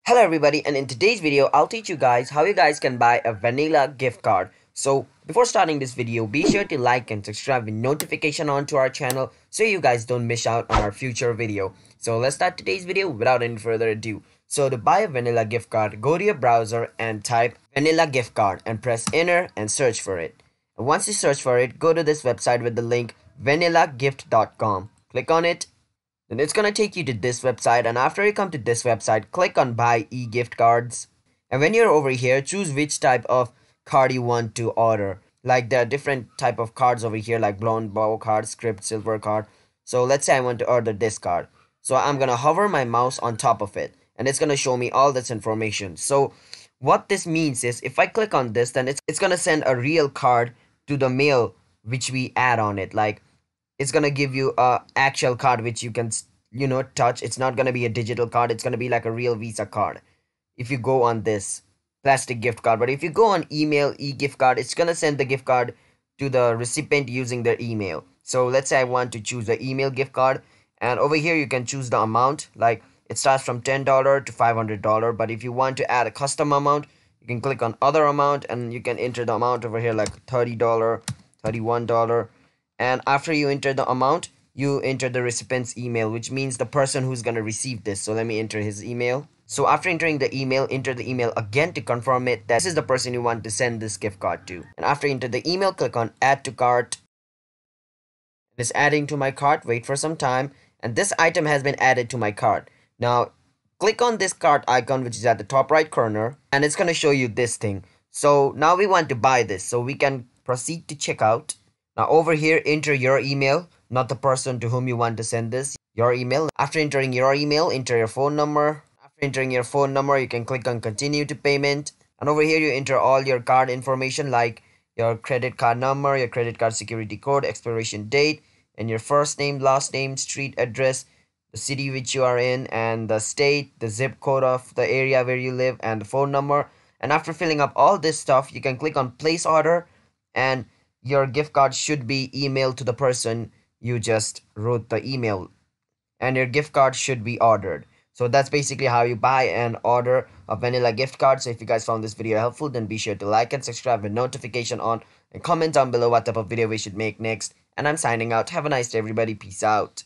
Hello everybody, and in today's video I'll teach you guys how you guys can buy a vanilla gift card. So before starting this video, be sure to like and subscribe with notification on to our channel so you guys don't miss out on our future video. So let's start today's video without any further ado. So to buy a vanilla gift card, go to your browser and type vanilla gift card and press enter and search for it. And once you search for it, go to this website with the link vanillagift.com. Click on it. Then it's gonna take you to this website, and after you come to this website, click on buy e-gift cards. And when you're over here, choose which type of card you want to order. Like there are different type of cards over here, like blonde bow card, script, silver card. So let's say I want to order this card. So I'm gonna hover my mouse on top of it, and it's gonna show me all this information. So what this means is if I click on this, then it's gonna send a real card to the mail which we add on it. Like it's gonna give you a actual card which you can touch. It's not gonna be a digital card, it's gonna be like a real Visa card if you go on this plastic gift card. But if you go on email e-gift card, it's gonna send the gift card to the recipient using their email. So let's say I want to choose the email gift card, and over here you can choose the amount. Like it starts from $10 to $500, but if you want to add a custom amount, you can click on other amount and you can enter the amount over here, like $30, $31. And after you enter the amount, you enter the recipient's email, which means the person who's going to receive this. So let me enter his email. So after entering the email, enter the email again to confirm it that this is the person you want to send this gift card to. And after enter the email, click on add to cart. It's adding to my cart. Wait for some time, and this item has been added to my cart. Now click on this cart icon, which is at the top right corner, and it's going to show you this thing. So now we want to buy this, so we can proceed to checkout. Now over here, enter your email, not the person to whom you want to send this, your email. After entering your email, enter your phone number. After entering your phone number, you can click on continue to payment. And over here, you enter all your card information, like your credit card number, your credit card security code, expiration date, and your first name, last name, street address, the city which you are in, and the state, the zip code of the area where you live, and the phone number. And after filling up all this stuff, you can click on place order, and your gift card should be emailed to the person you just wrote the email, and your gift card should be ordered. So that's basically how you buy and order a vanilla gift card. So if you guys found this video helpful, then be sure to like and subscribe with notification on, and comment down below what type of video we should make next. And I'm signing out. Have a nice day everybody. Peace out.